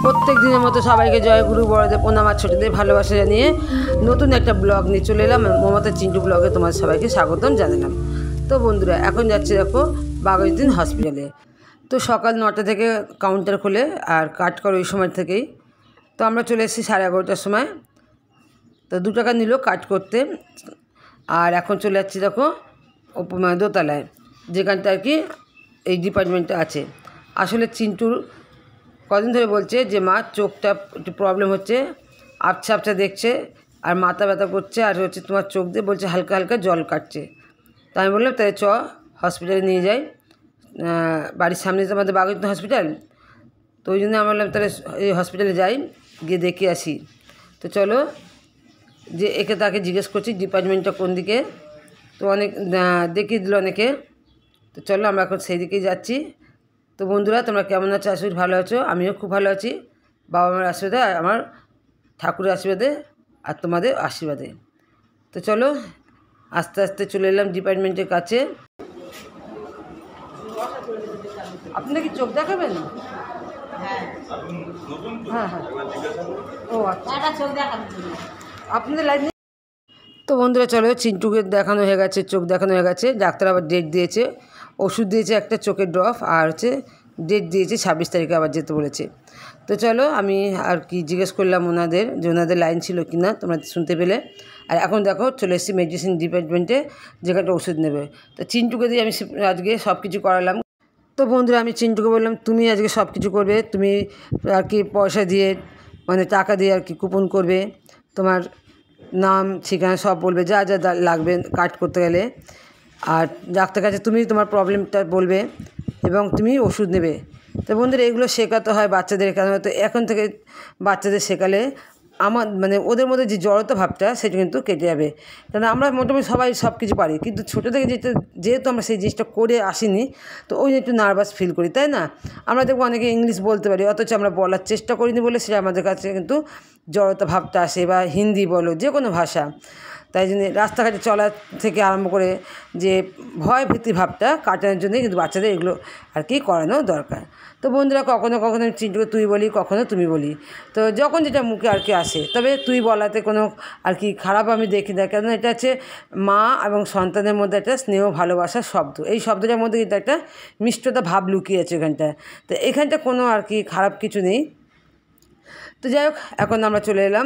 প্রত্যেক দিনের মতো সবাইকে জয়গুরু, বড়দের প্রণাম আর ছোটদের ভালোবাসা জানিয়ে নতুন একটা ব্লগ নিয়ে চলে এলাম। মমতা চিন্টু ব্লগে তোমাদের সবাইকে স্বাগতম জানালাম। তো বন্ধুরা, এখন যাচ্ছি দেখো বাঘাযতীন হসপিটালে। তো সকাল 9টা থেকে কাউন্টার খোলে আর কাট করে ওই সময় থেকেই। তো আমরা চলে এসেছি 11:30টার সময়। তো 2 টাকা নিল কাট করতে। আর এখন চলে যাচ্ছি দেখো দোতলায়, যেখানটা আর কি এই ডিপার্টমেন্টটা আছে। আসলে চিন্টুর কদিন ধরে বলছে যে মা চোখটা একটু প্রবলেম হচ্ছে, আবছা আবছা দেখছে আর মাথা ব্যথা করছে, আর হচ্ছে তোমার চোখ দিয়ে বলছে হালকা হালকা জল কাটছে। তো আমি বললাম তাহলে হসপিটালে নিয়ে যাই, বাড়ির সামনে তো আমাদের বাঘাযতীন হসপিটাল। তো ওই জন্য আমি বললাম তাহলে এই হসপিটালে যাই, গিয়ে দেখে আসি। তো চলো, যে একে তাকে জিজ্ঞেস করছি ডিপার্টমেন্টটা কোন দিকে। তো অনেক দেখিয়ে দিল অনেকে। তো চলো আমরা এখন সেই দিকেই যাচ্ছি। তো বন্ধুরা, তোমরা কেমন আছো? আশা করি ভালো আছো। আমিও খুব ভালো আছি, বাবা মার আশীর্বাদে, আমার ঠাকুরের আশীর্বাদে আর তোমাদের আশীর্বাদে। তো চলো আস্তে আস্তে চলে এলাম ডিপার্টমেন্টের কাছে। আপনারা কি চোখ দেখাবেন? হ্যাঁ হ্যাঁ, ও আচ্ছা, চোখ দেখাবেন আপনাদের লাইন। তো বন্ধুরা চলো, চিন্টুকে দেখানো হয়ে গেছে, চোখ দেখানো হয়ে গেছে। ডাক্তার আবার ডেট দিয়েছে, ওষুধ দিয়েছে একটা চোখের ড্রপ, আর হচ্ছে ডেট দিয়েছে 26 তারিখে আবার যেতে বলেছে। তো চলো আমি আর কি জিজ্ঞেস করলাম ওনাদের যে ওনাদের লাইন ছিল কি না, তোমরা শুনতে পেলে। আর এখন দেখো চলে এসেছি মেডিসিন ডিপার্টমেন্টে, যেখানটা ওষুধ নেবে। তো চিন্টুকে দিয়ে আমি আজকে সব কিছু করালাম। তো বন্ধুরা, আমি চিন্টুকে বললাম তুমি আজকে সব কিছু করবে, তুমি আর কি পয়সা দিয়ে মানে টাকা দিয়ে আর কি কুপন করবে, তোমার নাম ঠিকানা সব বলবে, যা যা লাগবে কাট করতে গেলে। আর ডাক্তার কাছে তুমি তোমার প্রবলেমটা বলবে এবং তুমি ওষুধ নেবে। তো বন্ধুরা, এগুলো শেখাতে হয় বাচ্চাদের। কেন তো এখন থেকে বাচ্চাদের শেখালে আমার মানে ওদের মধ্যে যে জড়তা ভাবটা সেটা কিন্তু কেটে যাবে। কারণ আমরা মোটামুটি সবাই সব কিছু পারি, কিন্তু ছোটো থেকে যেহেতু আমরা সেই জিনিসটা করে আসিনি, তো ওই একটু নার্ভাস ফিল করি, তাই না? আমরা দেখবো অনেকে ইংলিশ বলতে পারি, অথচ আমরা বলার চেষ্টা করিনি বলে সেটা আমাদের কাছে কিন্তু জড়তা ভাবটা আসে, বা হিন্দি বলো, যে কোনো ভাষা। তাই জন্য রাস্তাঘাটে চলা থেকে আরম্ভ করে যে ভয় ভীতি ভাবটা কাটানোর জন্যই কিন্তু বাচ্চাদের এগুলো আর কি করানো দরকার। তো বন্ধুরা, কখনো কখনো আমি চিন্টুকে তুই বলি, কখনো তুমি বলি। তো যখন যেটা মুখে আর কি আসে, তবে তুই বলাতে কোনো আর কি খারাপ আমি দেখি না। কেন এটা হচ্ছে মা এবং সন্তানের মধ্যে একটা স্নেহ ভালোবাসার শব্দ। এই শব্দটার মধ্যে কিন্তু একটা মিষ্টতা ভাব লুকিয়ে আছে এখানটায়। তো এখানটা কোনো আর কি খারাপ কিছু নেই। তো যাই হোক, এখন আমরা চলে এলাম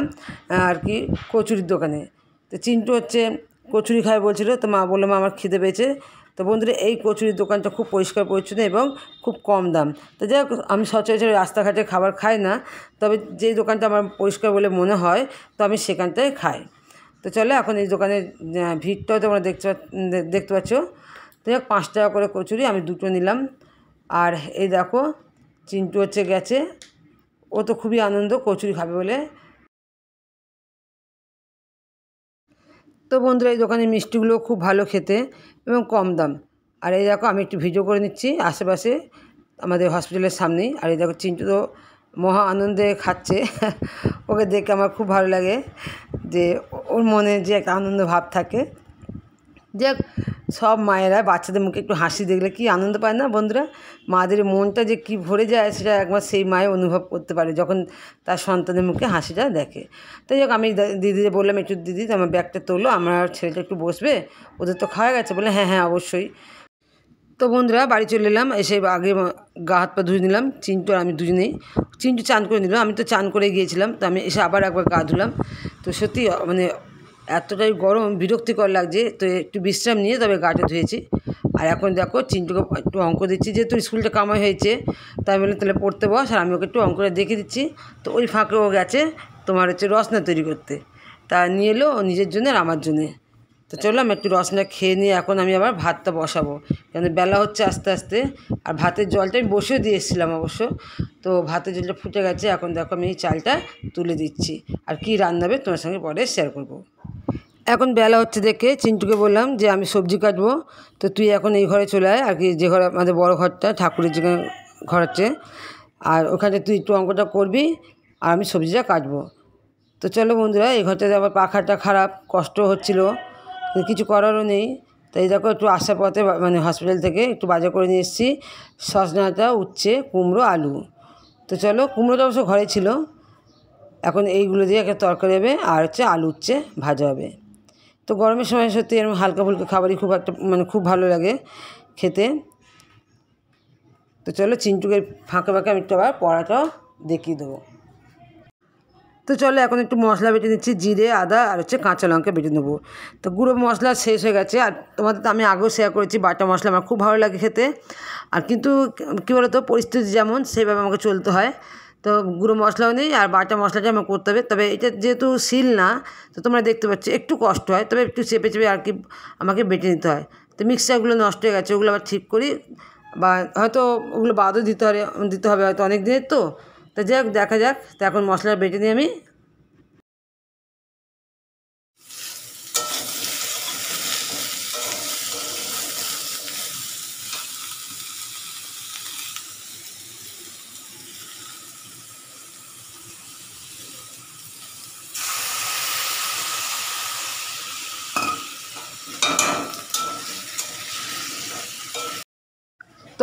আর কি কচুরির দোকানে। তো চিন্টু হচ্ছে কচুরি খায় বলছিল, তো মা বললো মা আমার খিদে পেয়েছে। তো বন্ধুরা, এই কচুরির দোকানটা খুব পরিষ্কার পরিচ্ছন্ন এবং খুব কম দাম। তো যাই হোক, আমি সচরাচর রাস্তাঘাটে খাবার খাই না, তবে যেই দোকানটা আমার পরিষ্কার বলে মনে হয় তো আমি সেখানটায় খাই। তো চলো, এখন এই দোকানের ভিড়টাও তোমরা দেখতে পাচ্ছ। তো যাই হোক, 5 টাকা করে কচুরি, আমি 2টো নিলাম। আর এই দেখো চিন্টু হচ্ছে গেছে, ও তো খুবই আনন্দ কচুরি খাবে বলে। তো বন্ধুরা, এই দোকানের মিষ্টিগুলো খুব ভালো খেতে এবং কম দাম। আর এই দেখো, আমি একটু ভিডিও করে নিচ্ছি আশেপাশে আমাদের হসপিটালের সামনেই। আর এই দেখো চিন্টু তো মহা আনন্দে খাচ্ছে ওকে দেখে আমার খুব ভালো লাগে যে ওর মনে যে একটা আনন্দ ভাব থাকে। যে সব মায়েরা বাচ্চাদের মুখে একটু হাসি দেখলে কি আনন্দ পায় না বন্ধুরা? মাদের মনটা যে কি ভরে যায় সেটা একবার সেই মায়ে অনুভব করতে পারে যখন তার সন্তানের মুখে হাসিটা দেখে। তো যাক, আমি দিদিকে বললাম একটু দিদি আমার ব্যাগটা তোলো, আমার ছেলেটা একটু বসবে, ওদের তো খাওয়া গেছে। বলে হ্যাঁ হ্যাঁ অবশ্যই। তো বন্ধুরা, বাড়ি চলে এলাম, এসে আগে গা হাত পা ধুয়ে নিলাম, চিন্টু আর আমি দুজনেই। চিন্টু চান করে নিলাম, আমি তো চান করে গিয়েছিলাম। তো আমি এসে আবার একবার গা ধুলাম। তো সত্যি মানে এতটাই গরম, বিরক্তিকর লাগছে, তো একটু বিশ্রাম নিয়ে তবে গাটা ধুয়েছি। আর এখন দেখো চিন্টুকে একটু অঙ্ক দিচ্ছি, যেহেতু স্কুলটা কামাই হয়েছে, তাই বলে তাহলে পড়তে বস, আর আমি ওকে একটু অঙ্কটা দেখে দিচ্ছি। তো ওই ফাঁকে ও গেছে তোমার হচ্ছে রসনা তৈরি করতে, তা নিয়ে এলো নিজের জন্য আর আমার জন্যে। তো চললাম একটু রসনা খেয়ে নিয়ে এখন আমি আবার ভাতটা বসাবো, কেন বেলা হচ্ছে আস্তে আস্তে। আর ভাতের জলটা আমি বসেও দিয়ে এসেছিলাম অবশ্য। তো ভাতের জলটা ফুটে গেছে, এখন দেখো আমি এই চালটা তুলে দিচ্ছি। আর কি রান্না হবে তোমার সঙ্গে পরে শেয়ার করবো। এখন বেলা হচ্ছে দেখে চিন্টুকে বললাম যে আমি সবজি কাটবো, তো তুই এখন এই ঘরে চলে আয় আর কি, যে ঘরে আমাদের বড় ঘরটা ঠাকুরের যেখানে ঘর হচ্ছে, আর ওখানে তুই একটু অঙ্কটা করবি আর আমি সবজিটা কাটবো। তো চলো বন্ধুরা, এই ঘরটাতে আবার পাখাটা খারাপ, কষ্ট হচ্ছিলো, কিছু করারও নেই। তাই দেখো একটু আসার পথে মানে হসপিটাল থেকে একটু বাজার করে নিয়ে এসেছি, সজনা ডাঁটা, উচ্ছে, কুমড়ো, আলু। তো চলো, কুমড়োটা অবশ্য ঘরে ছিল। এখন এইগুলো দিয়ে একটা তরকারি হবে, আর হচ্ছে আলু উচ্ছে ভাজা হবে। তো গরমের সময় সত্যি এরকম হালকা ফুলকা খাবারই খুব একটা খুব ভালো লাগে খেতে। তো চলো, চিন্টুকে ফাঁকে ফাঁকে আমি একটু আবার পড়াটাও দেখিয়ে দেবো। তো চলো, এখন একটু মশলা বেটে নিচ্ছি, জিরে, আদা আর হচ্ছে কাঁচা লঙ্কা বেটে নেবো। তো গুঁড়ো মশলা শেষ হয়ে গেছে। আর তোমাদের তো আমি আগেও শেয়ার করেছি, বাটা মশলা আমার খুব ভালো লাগে খেতে। আর কিন্তু কী বলো তো, পরিস্থিতি যেমন সেইভাবে আমাকে চলতে হয়। তো গুঁড়ো মশলাও নেই, আর বাটা মশলাটা আমার করতে হবে। তবে এটা যেহেতু শিল না, তো তোমরা দেখতে পাচ্ছ একটু কষ্ট হয়, তবে একটু চেপে চেপে আর কি আমাকে বেটে নিতে হয়। তো মিক্সচারগুলো নষ্ট হয়ে গেছে, ওগুলো আবার ঠিক করি, বা হয়তো ওগুলো বাদও দিতে হবে হয়তো অনেক দিনের। তো যাই হোক, দেখা যাক। তো এখন মশলা বেটে নিয়ে আমি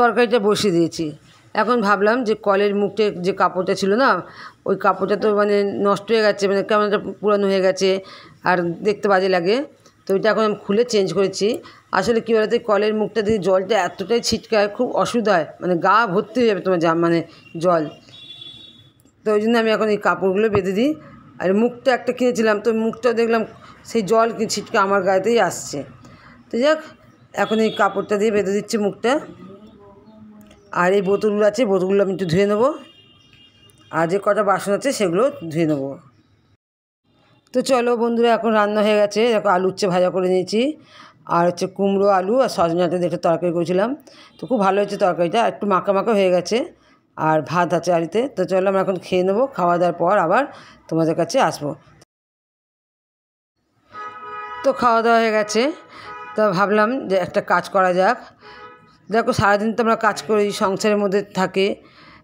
তরকারিটা বসিয়ে দিয়েছি। এখন ভাবলাম যে কলের মুখে যে কাপড়টা ছিল না, ওই কাপড়টা তো নষ্ট হয়ে গেছে, কেমন একটা পুরানো হয়ে গেছে, আর দেখতে বাজে লাগে। তো ওইটা এখন আমি খুলে চেঞ্জ করেছি। আসলে কী বলতে, কলের মুখটা দিয়ে জলটা এতটাই ছিটকায়, খুব অসুবিধা হয়, গা ভর্তি হয়ে যাবে তোমার জল। তো ওই জন্য আমি এখন এই কাপড়গুলো বেঁধে দিই। আর মুখটা একটা কিনেছিলাম, তো মুখটা দেখলাম সেই জল ছিটকে আমার গায়েতেই আসছে। তো যাক, এখন এই কাপড়টা দিয়ে বেঁধে দিচ্ছি মুখটা। আর এই বোতলগুলো আছে, বোতলগুলো আমি একটু ধুয়ে নেবো, আর যে কটা বাসন আছে সেগুলো ধুয়ে নেবো। তো চলো বন্ধুরা, এখন রান্না হয়ে গেছে। দেখো, আলু উচ্ছে ভাজা করে নিয়েছি, আর হচ্ছে কুমড়ো, আলু আর সজনে ডাঁটা দিয়ে একটা তরকারি করেছিলাম। তো খুব ভালো হয়েছে তরকারিটা, একটু মাখা মাখা হয়ে গেছে। আর ভাত আছে আড়িতে। তো চলো, আমরা এখন খেয়ে নেবো। খাওয়া দাওয়ার পর আবার তোমাদের কাছে আসবো। তো খাওয়া দাওয়া হয়ে গেছে। তো ভাবলাম যে একটা কাজ করা যাক। দেখো, সারাদিন তো আমরা কাজ করি, সংসারের মধ্যে থাকে।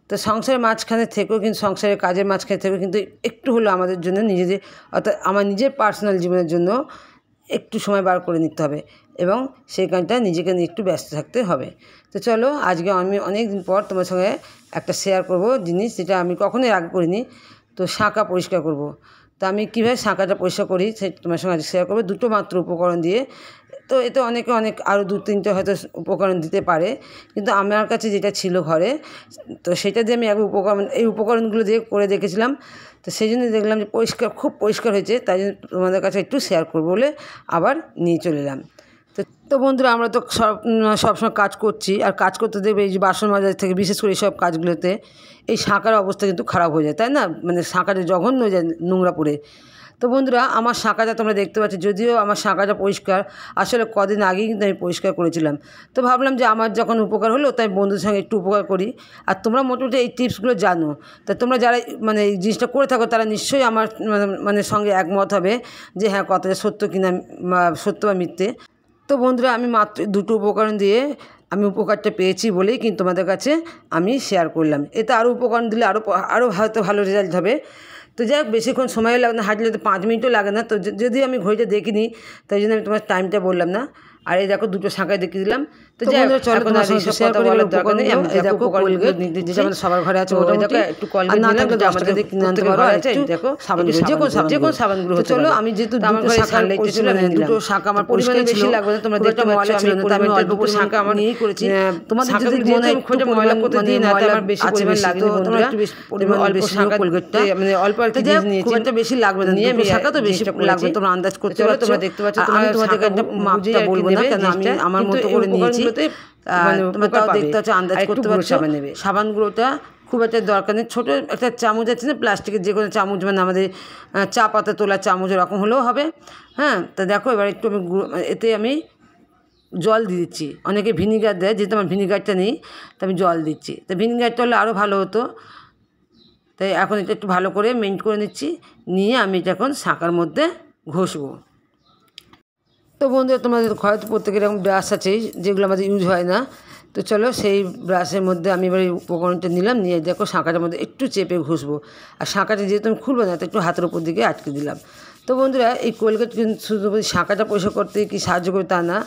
তো সংসারের মাঝখানে থেকেও কিন্তু, সংসারের কাজের মাঝখানে থেকেও কিন্তু একটু হলেও আমাদের জন্য নিজেদের, অর্থাৎ আমার নিজের পার্সোনাল জীবনের জন্য একটু সময় বার করে নিতে হবে, এবং সেই কাজটা নিজেকে নিয়ে একটু ব্যস্ত থাকতে হবে। তো চলো, আজকে আমি অনেক দিন পর তোমার সঙ্গে একটা শেয়ার করব জিনিস, যেটা আমি কখনোই আগে করিনি। তো শাঁখা পরিষ্কার করব। তো আমি কীভাবে শাঁখাটা পরিষ্কার করি সেই তোমার সঙ্গে আজকে শেয়ার করবো, দুটো মাত্র উপকরণ দিয়ে। তো এতে অনেকে আরও 2-3টে হয়তো উপকরণ দিতে পারে, কিন্তু আমার কাছে যেটা ছিল ঘরে, তো সেটা দিয়ে আমি এই উপকরণগুলো দিয়ে করে দেখেছিলাম। তো সেই জন্য দেখলাম যে খুব পরিষ্কার হয়েছে, তাই জন্য তোমাদের কাছে একটু শেয়ার করবো বলে আবার নিয়ে চলে এলাম। তো বন্ধুরা, আমরা তো সবসময় কাজ করছি, আর কাজ করতে দেখবে এই যে বাসন মাজার থেকে বিশেষ করে এইসব কাজগুলোতে এই শাঁখার অবস্থা কিন্তু খারাপ হয়ে যায়, তাই না? শাঁখাটা জঘন্য হয়ে যায় নোংরা পড়ে। তো বন্ধুরা, আমার শাঁখাটা তোমরা দেখতে পাচ্ছ, যদিও আমার শাঁখাটা পরিষ্কার, আসলে কদিন আগেই কিন্তু আমি পরিষ্কার করেছিলাম। তো ভাবলাম যে আমার যখন উপকার হলো, তাই বন্ধুদের সঙ্গে একটু উপকার করি। আর তোমরা মোটামুটি এই টিপসগুলো জানো, তা তোমরা যারা এই জিনিসটা করে থাকো, তারা নিশ্চয়ই আমার সঙ্গে একমত হবে যে হ্যাঁ, কথাটা সত্য কিনা, সত্য বা মিথ্যে। তো বন্ধুরা, আমি মাত্র দুটো উপকরণ দিয়ে আমি উপকারটা পেয়েছি বলেই কিন্তু তোমাদের কাছে আমি শেয়ার করলাম। এতে আরও উপকরণ দিলে আরও হয়তো ভালো রেজাল্ট হবে। তো যাই হোক, বেশিক্ষণ সময়ও লাগে না, হাঁটলে তো 5 মিনিটও লাগে না। তো যদি আমি ঘড়িটা দেখিনি, তাই জন্য আমি তোমার টাইমটা বললাম না। আর এই দেখো, দুটো শাঁখায় দেখিয়ে দিলাম। তো যাই হোক, চলো তোমার সঙ্গে শেয়ার করি বলার দরকার নেই। আমি দেখো কলগেট, যেটা আমাদের সবার ঘরে আছে মোটামুটি, একটু কলগেট না থাকলে 10 টাকা দিয়ে কিনে আনতে পারো। আর দেখো, যে কোনো সাবানগুলো হতে চলো, আমি যেহেতু দুটো শাঁখা করেছিল, দুটো শাঁখা আমার পরিমাণে বেশি লাগবে না, তোমরা দেখতে ময়লা ছিল না, আমি অল্প করে শাঁখা আমার নিয়েই করেছি। তোমাদের যদি মনে হয় খোঁজে ময়লা করতে দিই না, তাই আমার বেশি পরিমাণ লাগবে, তোমরা একটু বেশি পরিমাণ অল্প শাঁখা কলগেটটা অল্প আর কি জিনিস নিয়েছি, খুব একটা বেশি লাগবে না, নিয়ে আমি শাঁখা তো বেশি লাগবে, তোমরা আন্দাজ করতে পারো। তোমরা দেখতে পাচ্ছ, আমি তোমাদেরকে একটা মাপটা বলবো না, কারণ আমি আমার মতো করে নিয়েছি। তোমরা তাও দেখতে পাচ্ছ, আন্দাজ করতে পারছো। সাবানগুলোটা খুব একটা দরকার নেই, ছোটো একটা চামচ আছে না, প্লাস্টিকের যে কোনো চামচ, আমাদের চা পাতা তোলার চামচ ওরকম হলেও হবে। হ্যাঁ, তা দেখো, এবার একটু এতে আমি জল দিয়ে দিচ্ছি। অনেকে ভিনিগার দেয়, যেহেতু আমার ভিনিগারটা নেই, তো আমি জল দিচ্ছি। তো ভিনিগারটা হলে আরও ভালো হতো। তাই এখন এটা একটু ভালো করে মেল্ট করে নিচ্ছি, নিয়ে আমি এটা এখন শাঁখার মধ্যে ঘষবো। তো বন্ধুরা, তোমাদের ঘরে তো প্রত্যেকের এরকম ব্রাশ আছে, যেগুলো আমাদের ইউজ হয় না। তো চলো, সেই ব্রাশের মধ্যে আমি এবার এই উপকরণটা নিলাম, নিয়ে দেখো শাঁখাটার মধ্যে একটু চেপে ঘষবো। আর শাঁখাটা যেহেতু আমি খুলবো না, তো একটু হাতের উপর দিকে আটকে দিলাম। তো বন্ধুরা এই কোলগেট কিন্তু শুধু শাঁখাটা পরিষ্কার করতে কি সাহায্য করে তা না,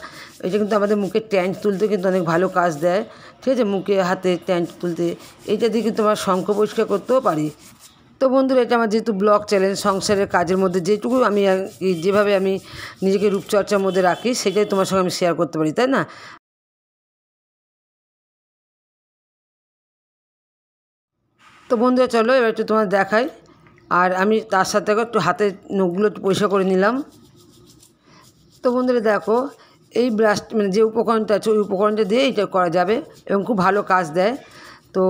এটা কিন্তু আমাদের মুখের ট্যান্ট তুলতে কিন্তু অনেক ভালো কাজ দেয়, ঠিক আছে, মুখে হাতে ট্যান্ট তুলতে এইটা দিয়ে কিন্তু আমরা শঙ্খ পরিষ্কার করতেও পারি। তো বন্ধুরা এটা আমার যেহেতু ব্লগ চ্যানেল, সংসারের কাজের মধ্যে যেটুকু আমি যেভাবে আমি নিজেকে রূপচর্চার মধ্যে রাখি সেটাই তোমার সঙ্গে আমি শেয়ার করতে পারি, তাই না। তো বন্ধুরা চলো এবার একটু তোমার দেখাই, আর আমি তার সাথে একটু হাতের নখগুলো একটু পরিষ্কার করে নিলাম। তো বন্ধুরা দেখো এই ব্রাশ মানে যে উপকরণটা আছে ওই উপকরণটা দিয়ে এটা করা যাবে এবং খুব ভালো কাজ দেয়। তো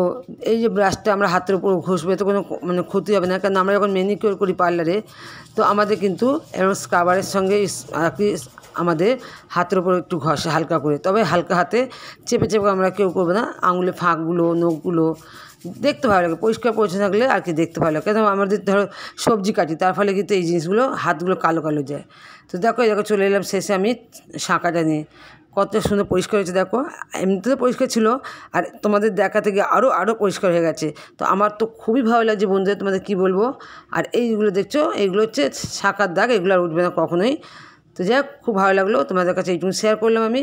এই যে ব্রাশটা আমরা হাতের উপর ঘষবে তো কোনো মানে ক্ষতি হবে না, কারণ আমরা যখন ম্যানিকিওর করি পার্লারে তো আমাদের কিন্তু এরকম স্ক্রাবারের সঙ্গে আর কি আমাদের হাতের উপর একটু ঘষে হালকা করে, তবে হালকা হাতে চেপে চেপে আমরা কেউ করবো না, আঙুলে ফাঁকগুলো নখগুলো দেখতে ভালো লাগে, পরিষ্কার পরিচ্ছন্ন থাকলে আর কি দেখতে ভালো লাগে। কেন আমাদের ধরো সবজি কাটি তার ফলে কিন্তু এই জিনিসগুলো হাতগুলো কালো কালো যায়। তো দেখো এই দেখো চলে এলাম শেষে আমি শাঁখাটা নিয়ে, কত সুন্দর পরিষ্কার হয়েছে দেখো, এমনিতে তো পরিষ্কার ছিল আর তোমাদের দেখাতে গিয়ে আরও পরিষ্কার হয়ে গেছে। তো আমার তো খুবই ভালো লাগছে বন্ধুদের, তোমাদের কী বলবো। আর এইগুলো দেখছো এইগুলো হচ্ছে শাঁখার দাগ, এগুলো আর উঠবে না কখনোই। তো যাই হোক খুব ভালো লাগলো, তোমাদের কাছে এইটুকু শেয়ার করলাম আমি।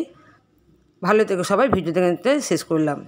ভালো থেকো সবাই, ভিডিওটা শেষ করলাম।